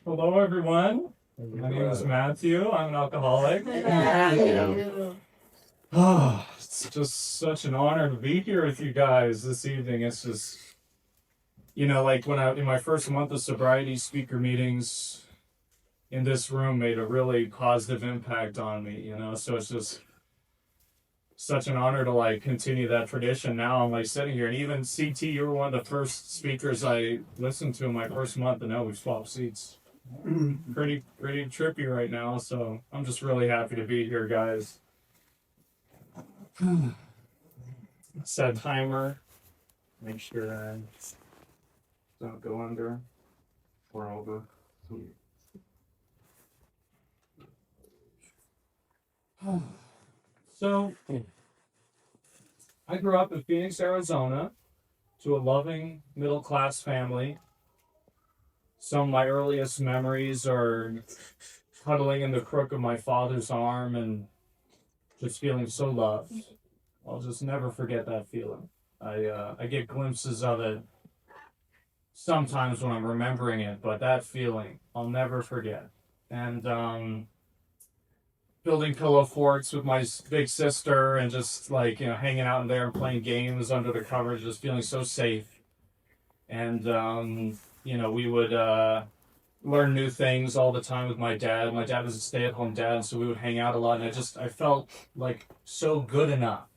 Hello, everyone. My name is Matthew. I'm an alcoholic. Oh, it's just such an honor to be here with you guys this evening. It's just, like when in my first month of sobriety, speaker meetings in this room made a really positive impact on me, so it's just such an honor to continue that tradition. Now I'm sitting here, and even CT, you were one of the first speakers I listened to in my first month, and now we've swapped seats. Pretty trippy right now, so I'm just really happy to be here, guys. Set timer. Make sure I don't go under or over. So, I grew up in Phoenix, Arizona, to a loving middle-class family. Some of my earliest memories are cuddling in the crook of my father's arm and just feeling so loved. I'll just never forget that feeling. I get glimpses of it sometimes when I'm remembering it, but that feeling I'll never forget. And building pillow forts with my big sister and just hanging out in there and playing games under the covers, just feeling so safe. And we would learn new things all the time with my dad. My dad was a stay-at-home dad, so we would hang out a lot, and I felt so good enough,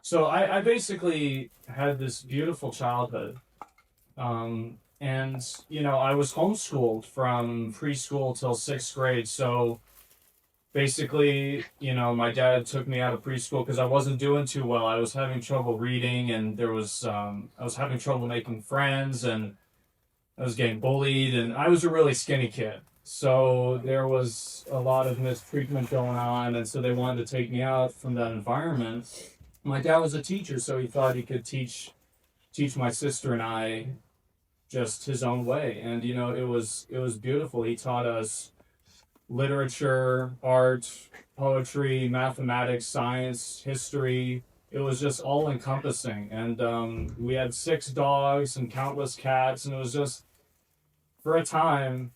so I basically had this beautiful childhood. And I was homeschooled from preschool till 6th grade, so basically, my dad took me out of preschool because I wasn't doing too well. I was having trouble reading, and I was having trouble making friends, and I was getting bullied, and I was a really skinny kid. So there was a lot of mistreatment going on, and so they wanted to take me out from that environment. My dad was a teacher, so he thought he could teach my sister and I just his own way. And it was beautiful. He taught us literature, art, poetry, mathematics, science, history. It was just all encompassing. And we had 6 dogs and countless cats, and it was just, for a time,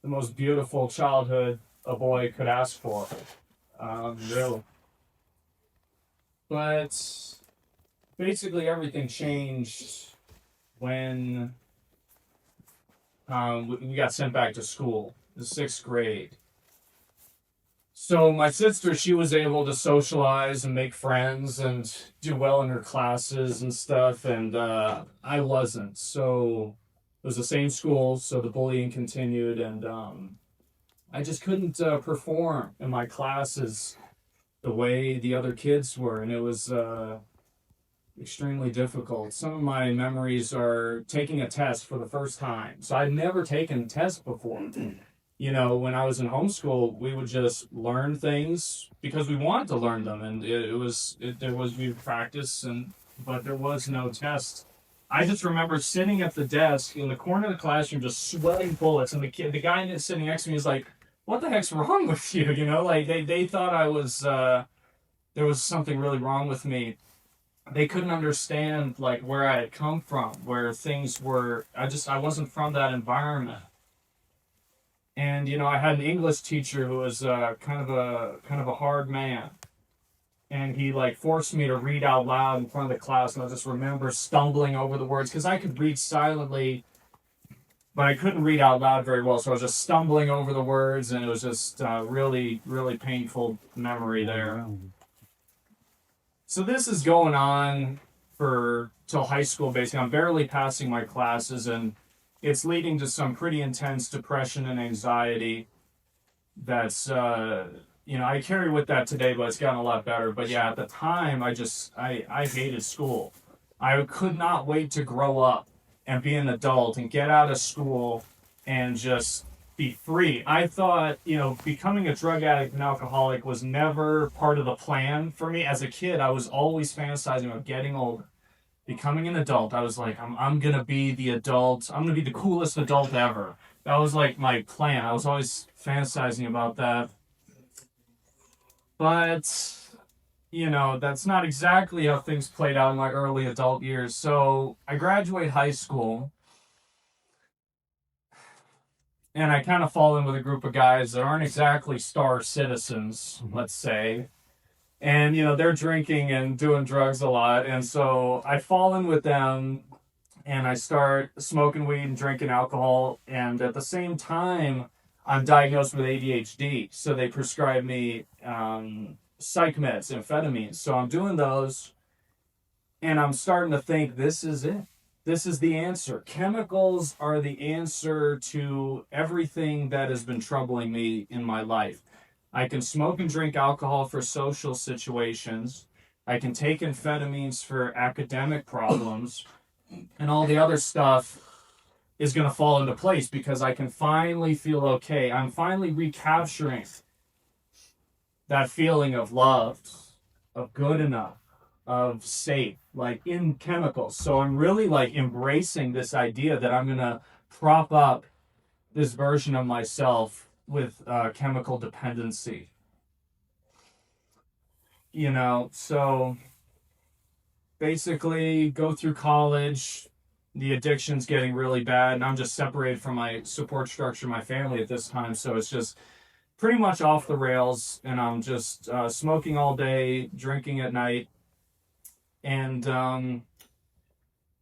the most beautiful childhood a boy could ask for. Really. But basically everything changed when we got sent back to school, the 6th grade. So my sister, she was able to socialize and make friends and do well in her classes and stuff, and I wasn't. So it was the same school, so the bullying continued, and I just couldn't perform in my classes the way the other kids were, and it was extremely difficult. Some of my memories are taking a test for the first time. So I'd never taken tests before. When I was in homeschool, we would just learn things because we wanted to learn them, and we would practice, but there was no test. I just remember sitting at the desk in the corner of the classroom, just sweating bullets, and the guy sitting next to me was like, "What the heck's wrong with you?" They thought I was there was something really wrong with me. They couldn't understand where I had come from, where things were. I wasn't from that environment. And I had an English teacher who was kind of a hard man, and he forced me to read out loud in front of the class, and I just remember stumbling over the words because I could read silently, but I couldn't read out loud very well, so I was just stumbling over the words, and it was just really, really painful memory there. So this is going on till high school, basically. I'm barely passing my classes, and it's leading to some pretty intense depression and anxiety. That's, I carry with that today, but it's gotten a lot better. But yeah, at the time, I hated school. I could not wait to grow up and be an adult and get out of school and just be free. I thought, becoming a drug addict and alcoholic was never part of the plan for me. As a kid, I was always fantasizing about getting older, becoming an adult. I was like, I'm going to be the adult. I'm going to be the coolest adult ever. That was my plan. I was always fantasizing about that. But, that's not exactly how things played out in my early adult years. So I graduate high school. and I kind of fall in with a group of guys that aren't exactly star citizens, let's say. And, they're drinking and doing drugs a lot. And so I fall in with them and I start smoking weed and drinking alcohol. And at the same time, I'm diagnosed with ADHD. So they prescribe me psych meds, amphetamines. So I'm doing those and I'm starting to think this is it. This is the answer. Chemicals are the answer to everything that has been troubling me in my life. I can smoke and drink alcohol for social situations. I can take amphetamines for academic problems. And all the other stuff is going to fall into place because I can finally feel okay. I'm finally recapturing that feeling of love, of good enough, of safe, like in chemicals. So I'm really like embracing this idea that I'm going to prop up this version of myself with chemical dependency. So basically go through college, the addiction's getting really bad, and I'm just separated from my support structure, my family at this time. So it's just pretty much off the rails, and I'm just smoking all day, drinking at night, and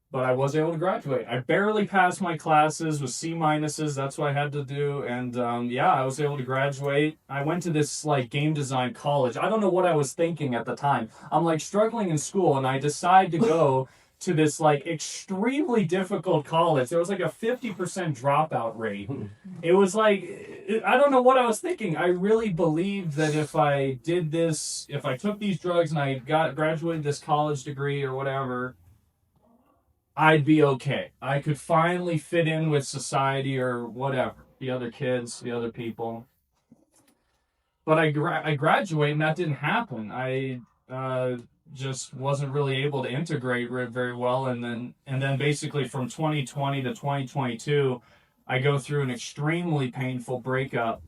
but I was able to graduate. I barely passed my classes with C minuses. That's what I had to do. And yeah, I was able to graduate. I went to this like game design college. I don't know what I was thinking at the time. I'm like struggling in school and I decide to go to this like extremely difficult college. There was like a 50% dropout rate. It was like, I don't know what I was thinking. I really believed that if I did this, if I took these drugs and I graduated this college degree or whatever, I'd be okay. I could finally fit in with society or whatever, the other kids, the other people. But I graduate and that didn't happen. I just wasn't really able to integrate very well, and then basically from 2020 to 2022, I go through an extremely painful breakup,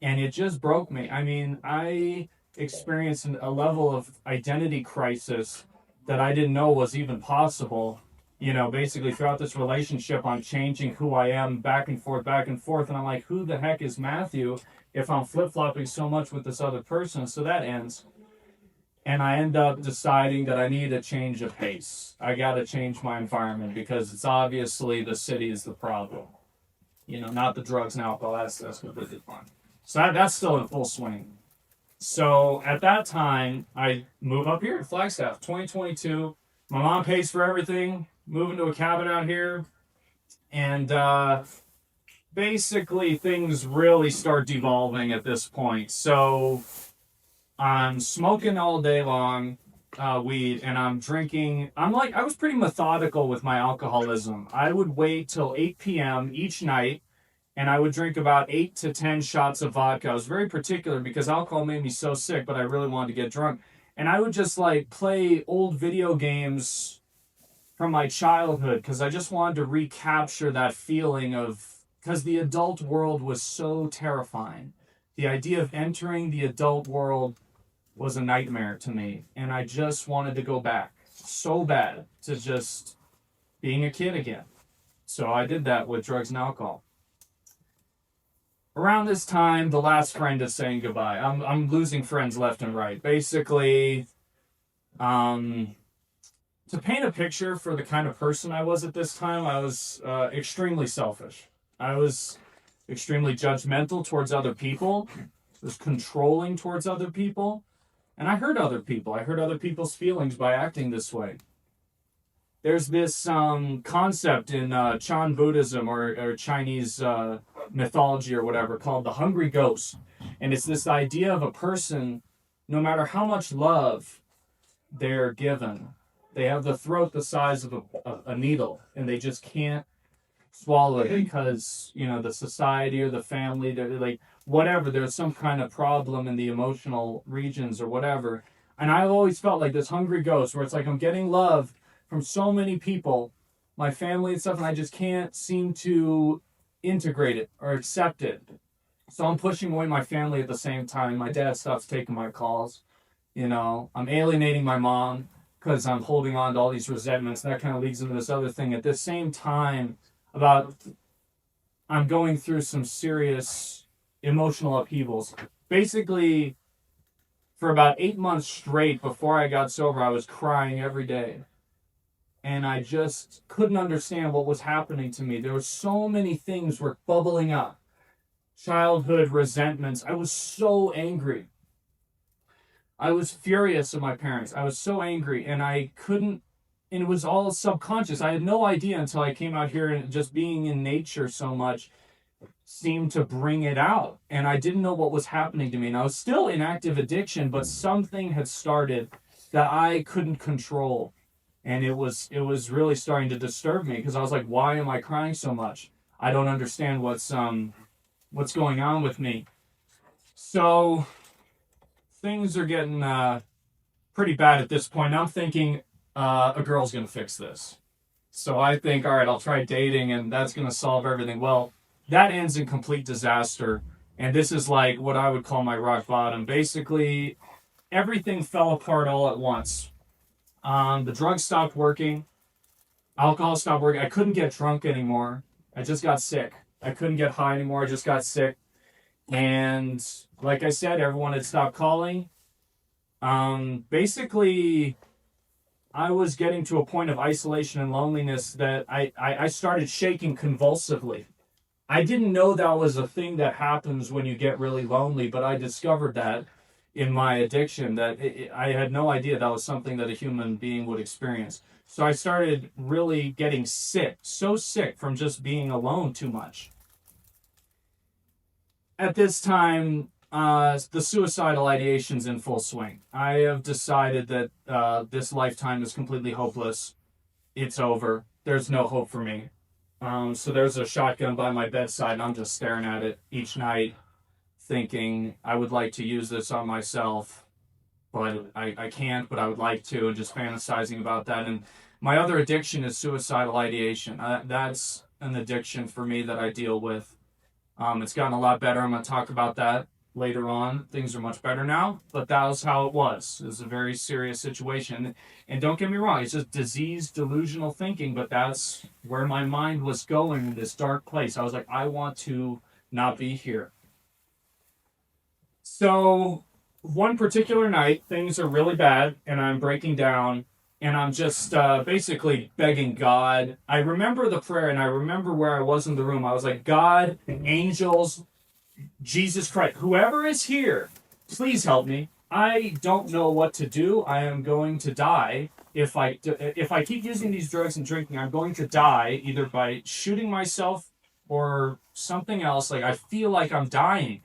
and it just broke me. I mean, I experienced a level of identity crisis that I didn't know was even possible. Basically throughout this relationship, I'm changing who I am back and forth. And I'm like, who the heck is Matthew if I'm flip flopping so much with this other person? So that ends. And I end up deciding that I need a change of pace. I got to change my environment because it's obviously the city is the problem. Not the drugs and alcohol. That's completely fine. So that's still in full swing. So at that time, I move up here to Flagstaff, 2022. My mom pays for everything, moving to a cabin out here. And basically, things really start devolving at this point. So I'm smoking all day long weed, and I'm drinking. I was pretty methodical with my alcoholism. I would wait till 8 p.m. each night and I would drink about 8 to 10 shots of vodka. I was very particular because alcohol made me so sick, but I really wanted to get drunk. And I would just like play old video games from my childhood because I just wanted to recapture that feeling of, because the adult world was so terrifying. The idea of entering the adult world was a nightmare to me. And I just wanted to go back so bad to just being a kid again. So I did that with drugs and alcohol. Around this time, the last friend is saying goodbye. I'm losing friends left and right. Basically, to paint a picture for the kind of person I was at this time, I was extremely selfish. I was extremely judgmental towards other people. I was controlling towards other people. And I hurt other people. I hurt other people's feelings by acting this way. There's this concept in Chan Buddhism or Chinese mythology or whatever called the hungry ghost. And it's this idea of a person, no matter how much love they're given, they have the throat the size of a needle and they just can't swallow it because, the society or the family, they're like, whatever, there's some kind of problem in the emotional regions or whatever. And I've always felt like this hungry ghost where it's like I'm getting love from so many people, my family and stuff, and I just can't seem to integrate it or accept it. So I'm pushing away my family at the same time. My dad stops taking my calls. I'm alienating my mom because I'm holding on to all these resentments. That kind of leads into this other thing. At the same time, about I'm going through some serious emotional upheavals. Basically, for about 8 months straight before I got sober, I was crying every day. And I just couldn't understand what was happening to me. There were so many things were bubbling up. Childhood resentments. I was so angry. I was furious at my parents. I was so angry, and I couldn't, and it was all subconscious. I had no idea until I came out here, and just being in nature so much seemed to bring it out. And I didn't know what was happening to me. And I was still in active addiction, but something had started that I couldn't control. And it was really starting to disturb me, because I was like, why am I crying so much? I don't understand what's going on with me. So things are getting pretty bad at this point. I'm thinking a girl's gonna fix this. So I think, all right, I'll try dating, and that's gonna solve everything. Well, that ends in complete disaster, and this is like what I would call my rock bottom. Basically, everything fell apart all at once. The drugs stopped working. Alcohol stopped working. I couldn't get drunk anymore. I just got sick. I couldn't get high anymore. I just got sick. And like I said, everyone had stopped calling. Basically, I was getting to a point of isolation and loneliness that I started shaking convulsively. I didn't know that was a thing that happens when you get really lonely, but I discovered that in my addiction, that I had no idea that was something that a human being would experience. So I started really getting sick, so sick from just being alone too much. At this time, the suicidal ideation's in full swing. I have decided that this lifetime is completely hopeless. It's over. There's no hope for me. So there's a shotgun by my bedside, and I'm just staring at it each night, thinking I would like to use this on myself, but I can't, but I would like to, and just fantasizing about that. And my other addiction is suicidal ideation. That's an addiction for me that I deal with. It's gotten a lot better. I'm going to talk about that later on. Things are much better now, but that was how it was. It was a very serious situation. And don't get me wrong, it's just diseased, delusional thinking, but that's where my mind was going, in this dark place. I was like, I want to not be here. So one particular night, things are really bad, and I'm breaking down, and I'm just basically begging God. I remember the prayer, and I remember where I was in the room. I was like, God, angels, Jesus Christ, whoever is here, please help me. I don't know what to do. I am going to die. If I keep using these drugs and drinking, I'm going to die either by shooting myself or something else. Like, I feel like I'm dying.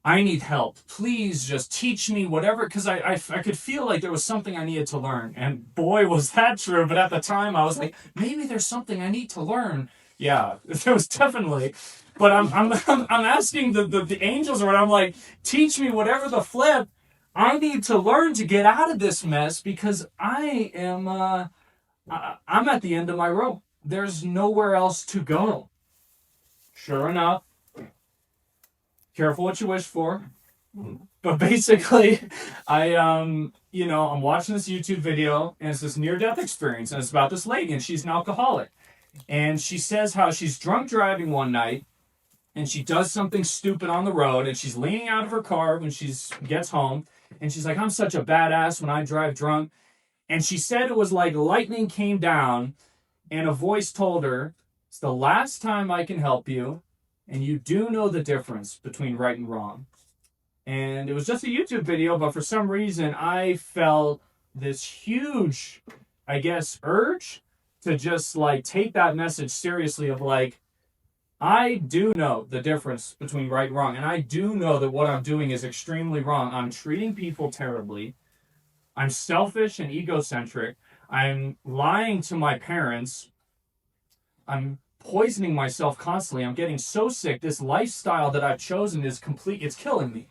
I need help. Please just teach me whatever, because I could feel like there was something I needed to learn. And boy, was that true. But at the time, I was like, maybe there's something I need to learn. Yeah, there was definitely. But I'm asking the angels, or what, I'm like, teach me whatever the flip I need to learn to get out of this mess, because I'm at the end of my rope. There's nowhere else to go. Sure enough, careful what you wish for. But basically, I'm watching this YouTube video, and it's this near-death experience, and it's about this lady, and she's an alcoholic. And she says how she's drunk driving one night, and she does something stupid on the road, and she's leaning out of her car when she gets home, and she's like, I'm such a badass when I drive drunk. And she said it was like lightning came down, and a voice told her, it's the last time I can help you, and you do know the difference between right and wrong. And it was just a YouTube video, but for some reason I felt this huge, I guess, urge to just like take that message seriously, of like, I do know the difference between right and wrong, and I do know that what I'm doing is extremely wrong. I'm treating people terribly. I'm selfish and egocentric. I'm lying to my parents. I'm poisoning myself constantly. I'm getting so sick. This lifestyle that I've chosen is complete. It's killing me.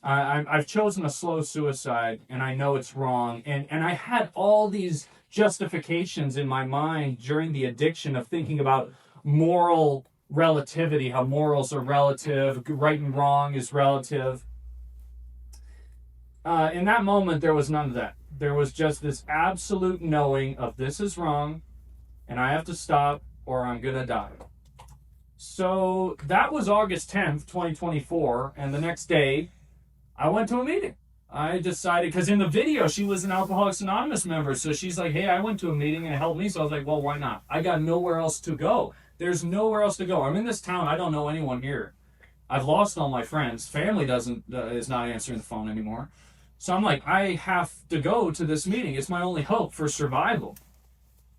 I've chosen a slow suicide, and I know it's wrong. And I had all these justifications in my mind during the addiction of thinking about moral relativity, how morals are relative, right and wrong is relative. In that moment, there was none of that. There was just this absolute knowing of this is wrong, and I have to stop, or I'm gonna die. So that was August 10th, 2024. And the next day, I went to a meeting. I decided, because in the video, she was an Alcoholics Anonymous member. So she's like, hey, I went to a meeting and it helped me. So I was like, well, why not? I got nowhere else to go. There's nowhere else to go. I'm in this town. I don't know anyone here. I've lost all my friends. Family is not answering the phone anymore. So I'm like, I have to go to this meeting. It's my only hope for survival.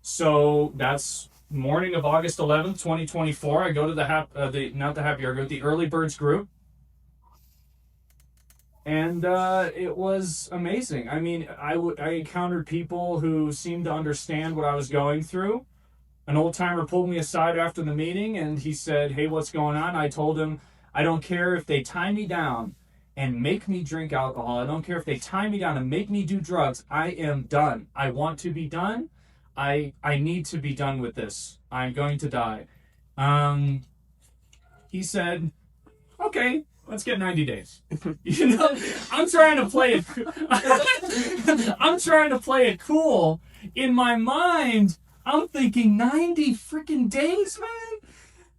So that's morning of August 11th, 2024. I go to the Early Birds group. And it was amazing. I mean, I encountered people who seemed to understand what I was going through. An old timer pulled me aside after the meeting and he said, hey, what's going on? I told him, I don't care if they tie me down and make me drink alcohol. I don't care if they tie me down and make me do drugs. I am done. I want to be done. I need to be done with this. I'm going to die. He said, okay, let's get 90 days. You know, I'm trying to play it cool. In my mind, I'm thinking 90 freaking days, man?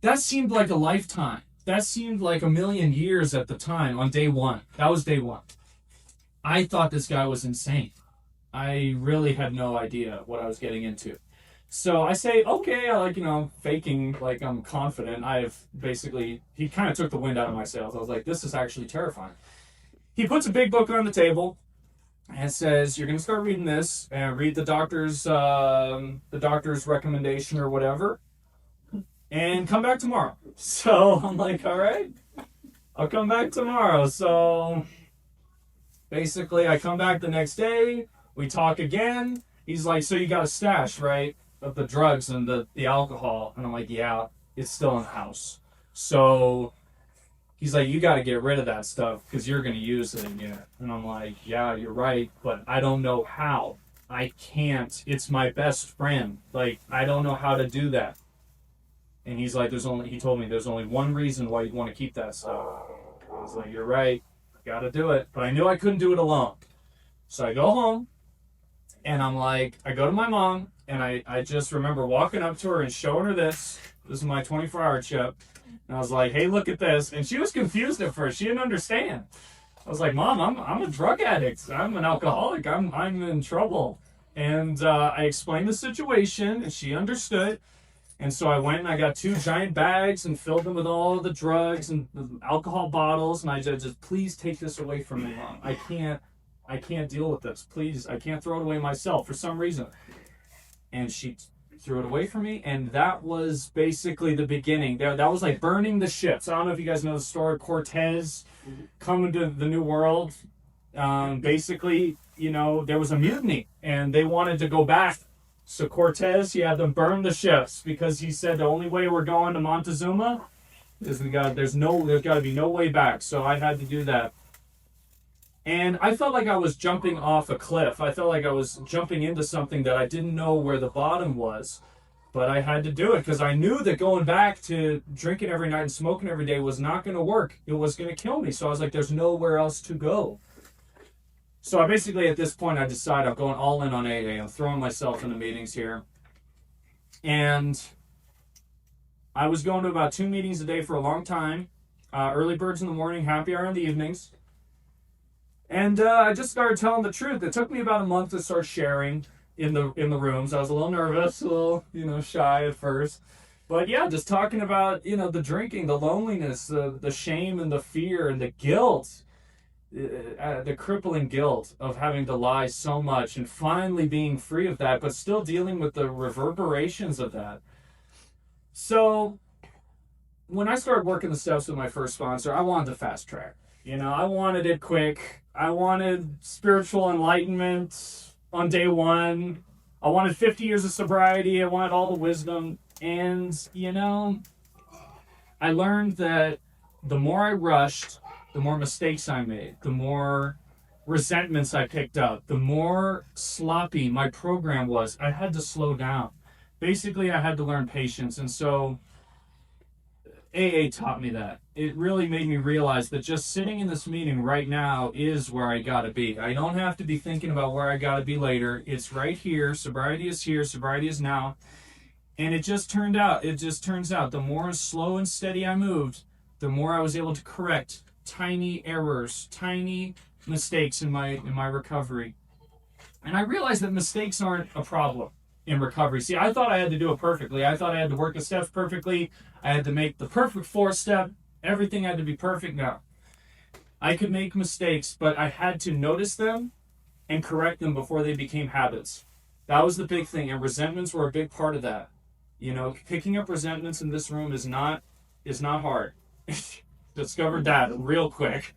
That seemed like a lifetime. That seemed like a million years at the time on day one. That was day one. I thought this guy was insane. I really had no idea what I was getting into. So I say, okay, I like, faking like I'm confident. He kind of took the wind out of my sails. I was like, this is actually terrifying. He puts a big book on the table and says, you're going to start reading this and read the doctor's recommendation or whatever and come back tomorrow. So I'm like, all right, I'll come back tomorrow. So basically I come back the next day. We talk again. He's like, so you got a stash, right, of the drugs and the alcohol? And I'm like, yeah, it's still in the house. So he's like, you got to get rid of that stuff because you're going to use it again. And I'm like, yeah, you're right, but I don't know how. I can't. It's my best friend. Like, I don't know how to do that. And he's like, he told me there's only one reason why you'd want to keep that stuff. I was like, you're right. I got to do it. But I knew I couldn't do it alone. So I go home. And I'm like, I go to my mom, and I just remember walking up to her and showing her this. This is my 24-hour chip. And I was like, hey, look at this. And she was confused at first. She didn't understand. I was like, Mom, I'm a drug addict. I'm an alcoholic. I'm in trouble. And I explained the situation, and she understood. And so I went and I got 2 giant bags and filled them with all the drugs and the alcohol bottles. And I just, please take this away from me, Mom. I can't deal with this. Please, I can't throw it away myself for some reason. And she threw it away from me, and that was basically the beginning. That was like burning the ships. I don't know if you guys know the story. Cortez coming to the New World. Basically, there was a mutiny, and they wanted to go back. So Cortez, he had them burn the ships because he said the only way we're going to Montezuma is there's got to be no way back. So I had to do that. And I felt like I was jumping off a cliff. I felt like I was jumping into something that I didn't know where the bottom was. But I had to do it because I knew that going back to drinking every night and smoking every day was not going to work. It was going to kill me. So I was like, there's nowhere else to go. So I basically, at this point, I decided I'm going all in on AA. I'm throwing myself into meetings here. And I was going to about 2 meetings a day for a long time. Early birds in the morning, happy hour in the evenings. And I just started telling the truth. It took me about a month to start sharing in the rooms. I was a little nervous, a little, shy at first. But yeah, just talking about, the drinking, the loneliness, the shame and the fear and the guilt, the crippling guilt of having to lie so much and finally being free of that, but still dealing with the reverberations of that. So when I started working the steps with my first sponsor, I wanted the fast track. I wanted it quick. I wanted spiritual enlightenment on day one. I wanted 50 years of sobriety. I wanted all the wisdom. And, I learned that the more I rushed, the more mistakes I made, the more resentments I picked up, the more sloppy my program was. I had to slow down. Basically, I had to learn patience. And so AA taught me that. It really made me realize that just sitting in this meeting right now is where I gotta be. I don't have to be thinking about where I gotta be later. It's right here. Sobriety is here. Sobriety is now. And it just turns out, the more slow and steady I moved, the more I was able to correct tiny errors, tiny mistakes in my recovery. And I realized that mistakes aren't a problem in recovery. See, I thought I had to do it perfectly. I thought I had to work the steps perfectly. I had to make the perfect fourth step. Everything had to be perfect. No. I could make mistakes, but I had to notice them and correct them before they became habits. That was the big thing, and resentments were a big part of that. You know, picking up resentments in this room is not hard. Discovered that real quick.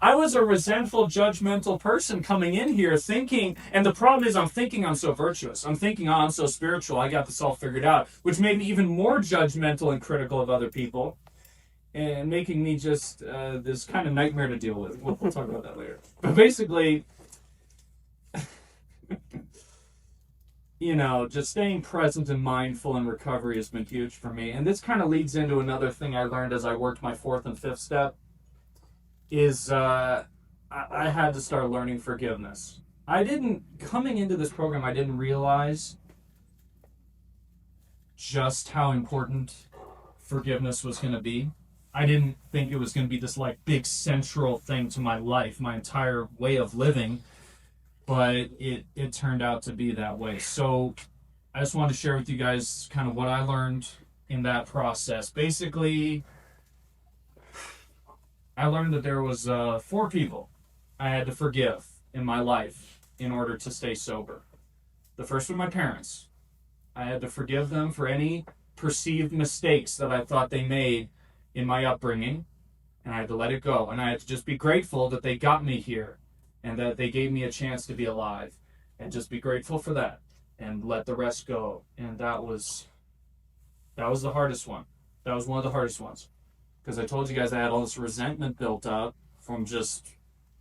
I was a resentful, judgmental person coming in here thinking, and the problem is I'm thinking I'm so virtuous. I'm thinking, oh, I'm so spiritual. I got this all figured out, which made me even more judgmental and critical of other people and making me just this kind of nightmare to deal with. We'll talk about that later. But basically, just staying present and mindful in recovery has been huge for me. And this kind of leads into another thing I learned as I worked my fourth and fifth step is I had to start learning forgiveness. Coming into this program, I didn't realize just how important forgiveness was going to be. I didn't think it was going to be this like big central thing to my life, my entire way of living. But it turned out to be that way. So I just wanted to share with you guys kind of what I learned in that process. Basically, I learned that there was 4 people I had to forgive in my life in order to stay sober. The first were my parents. I had to forgive them for any perceived mistakes that I thought they made in my upbringing, and I had to let it go. And I had to just be grateful that they got me here, and that they gave me a chance to be alive, and just be grateful for that and let the rest go. And that was the hardest one. That was one of the hardest ones, because I told you guys I had all this resentment built up from just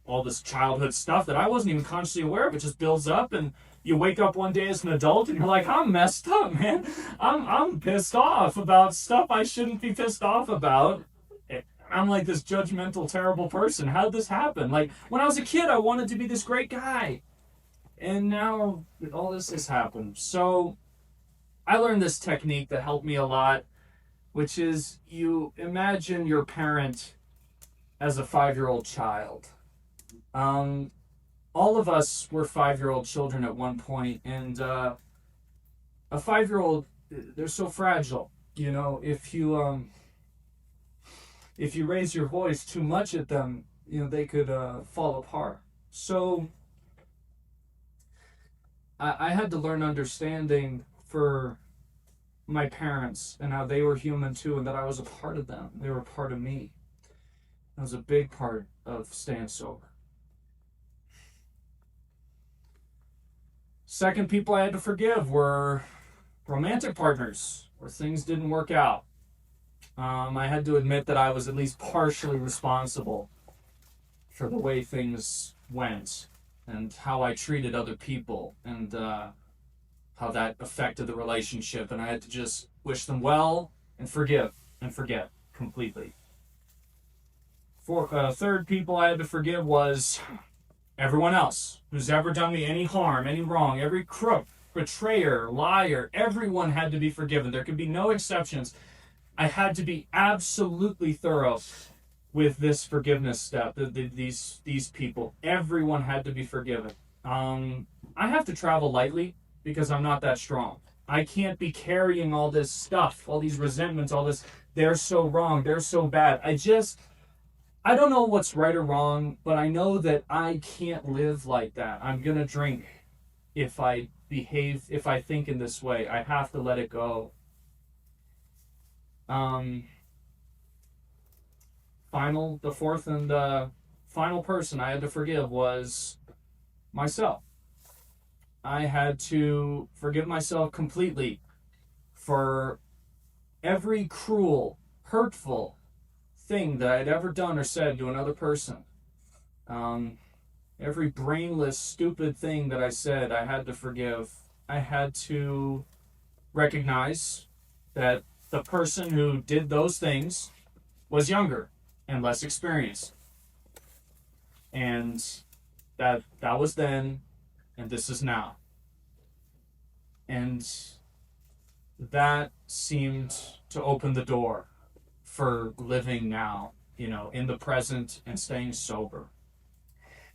all this childhood stuff that I wasn't even consciously aware of. It just builds up, and you wake up one day as an adult and you're like, I'm messed up, man. I'm pissed off about stuff I shouldn't be pissed off about. I'm like this judgmental, terrible person. How did this happen? Like, when I was a kid, I wanted to be this great guy. And now all this has happened. So I learned this technique that helped me a lot, which is you imagine your parent as a 5-year-old child. All of us were 5-year-old children at one point, and a 5-year-old, they're so fragile. If you raise your voice too much at them, they could fall apart. So I had to learn understanding for my parents and how they were human too, and that I was a part of them. They were a part of me. That was a big part of staying sober. Second people I had to forgive were romantic partners where things didn't work out. I had to admit that I was at least partially responsible for the way things went and how I treated other people and how that affected the relationship. And I had to just wish them well and forgive and forget completely. Third people I had to forgive was everyone else who's ever done me any harm, any wrong, every crook, betrayer, liar. Everyone had to be forgiven. There could be no exceptions. I had to be absolutely thorough with this forgiveness step. These people, everyone had to be forgiven. I have to travel lightly because I'm not that strong. I can't be carrying all this stuff, all these resentments, all this. They're so wrong. They're so bad. I don't know what's right or wrong, but I know that I can't live like that. I'm gonna drink if I think in this way. I have to let it go. The fourth and final person I had to forgive was myself. I had to forgive myself completely for every cruel, hurtful thing that I'd ever done or said to another person. Every brainless, stupid thing that I said, I had to forgive. I had to recognize that the person who did those things was younger and less experienced. And that was then, and this is now. And that seemed to open the door for living now, in the present and staying sober.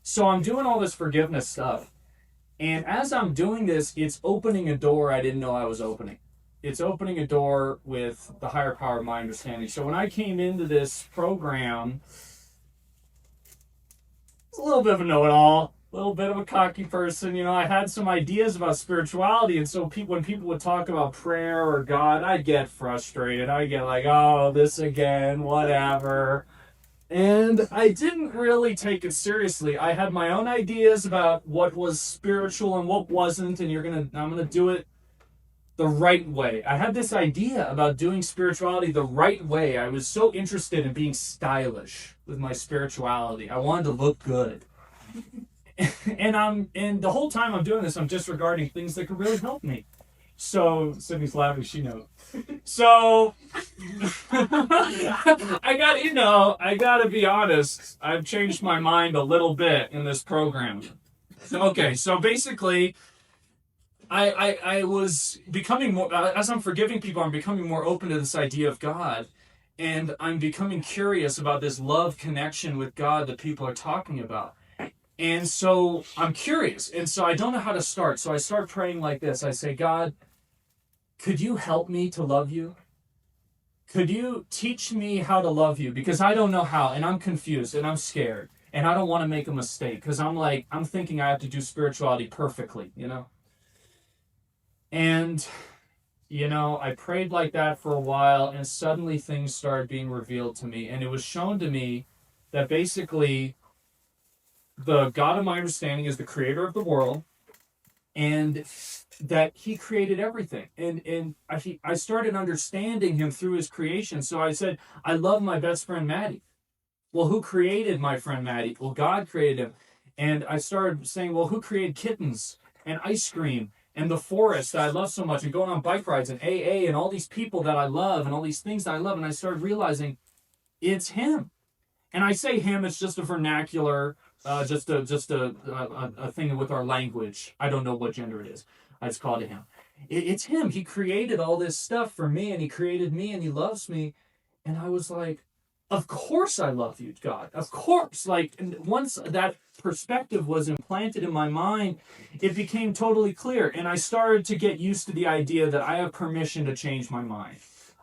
So I'm doing all this forgiveness stuff. And as I'm doing this, it's opening a door I didn't know I was opening. It's opening a door with the higher power of my understanding. So when I came into this program, it's a little bit of a know-it-all, a little bit of a cocky person. I had some ideas about spirituality, and so when people would talk about prayer or God, I'd get frustrated. I'd get like, oh, this again, whatever. And I didn't really take it seriously. I had my own ideas about what was spiritual and what wasn't, and I'm gonna do it the right way. I had this idea about doing spirituality the right way. I was so interested in being stylish with my spirituality. I wanted to look good. And the whole time I'm doing this, I'm disregarding things that could really help me. So Sydney's laughing, she knows. So I gotta be honest, I've changed my mind a little bit in this program. Okay, so basically I was becoming more, as I'm forgiving people, I'm becoming more open to this idea of God, and I'm becoming curious about this love connection with God that people are talking about. And so I'm curious, and so I don't know how to start. So I start praying like this. I say, God, could you help me to love you? Could you teach me how to love you? Because I don't know how, and I'm confused, and I'm scared, and I don't want to make a mistake, because I'm thinking I have to do spirituality perfectly, And, I prayed like that for a while, and suddenly things started being revealed to me, and it was shown to me that basically the God of my understanding is the creator of the world, and that he created everything. And I started understanding him through his creation. So I said, I love my best friend Maddie. Well, who created my friend Maddie? Well, God created him. And I started saying, well, who created kittens and ice cream and the forest that I love so much, and going on bike rides and AA and all these people that I love and all these things that I love? And I started realizing it's him. And I say him, it's just a vernacular, just a thing with our language. I don't know what gender it is. I just call it him. It's him. He created all this stuff for me, and he created me, and he loves me. And I was like, of course I love you, God. Of course. And once that perspective was implanted in my mind, it became totally clear. And I started to get used to the idea that I have permission to change my mind.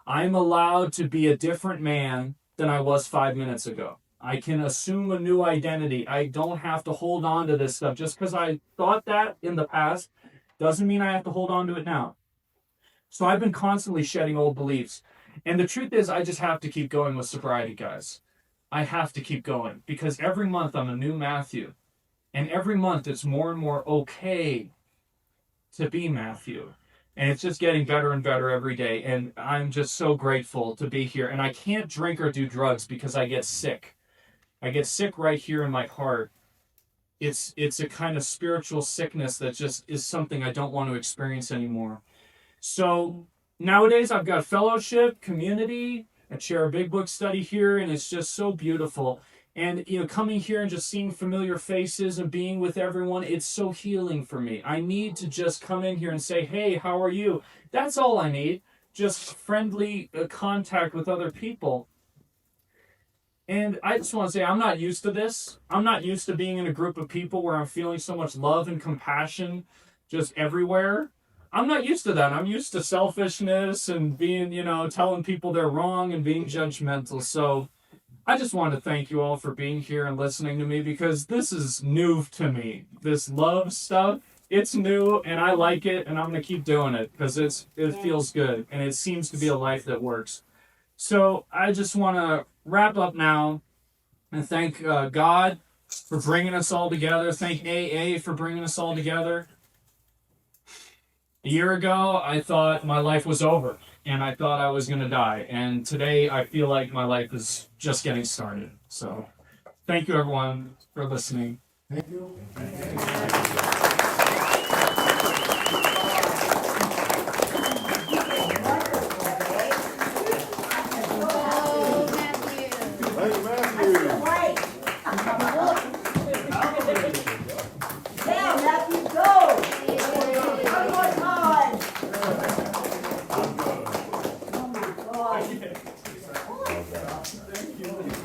I'm allowed to be a different man than I was 5 minutes ago. I can assume a new identity. I don't have to hold on to this stuff. Just because I thought that in the past doesn't mean I have to hold on to it now. So I've been constantly shedding old beliefs. And the truth is, I just have to keep going with sobriety, guys. I have to keep going, because every month I'm a new Matthew. And every month it's more and more okay to be Matthew. And it's just getting better and better every day. And I'm just so grateful to be here. And I can't drink or do drugs because I get sick. I get sick right here in my heart. It's a kind of spiritual sickness that just is something I don't want to experience anymore. So nowadays I've got fellowship, community. I share a big book study here, and it's just so beautiful. And, coming here and just seeing familiar faces and being with everyone, it's so healing for me. I need to just come in here and say, hey, how are you? That's all I need. Just friendly contact with other people. And I just want to say, I'm not used to this. I'm not used to being in a group of people where I'm feeling so much love and compassion just everywhere. I'm not used to that. I'm used to selfishness and being, telling people they're wrong and being judgmental. So I just want to thank you all for being here and listening to me, because this is new to me. This love stuff, it's new, and I like it, and I'm going to keep doing it because it feels good, and it seems to be a life that works. So I just want to wrap up now and thank God for bringing us all together. Thank AA for bringing us all together. A year ago, I thought my life was over, and I thought I was going to die. And today, I feel like my life is just getting started. So, thank you, everyone, for listening. Thank you. Now, Matthew, go! One more time! Well done.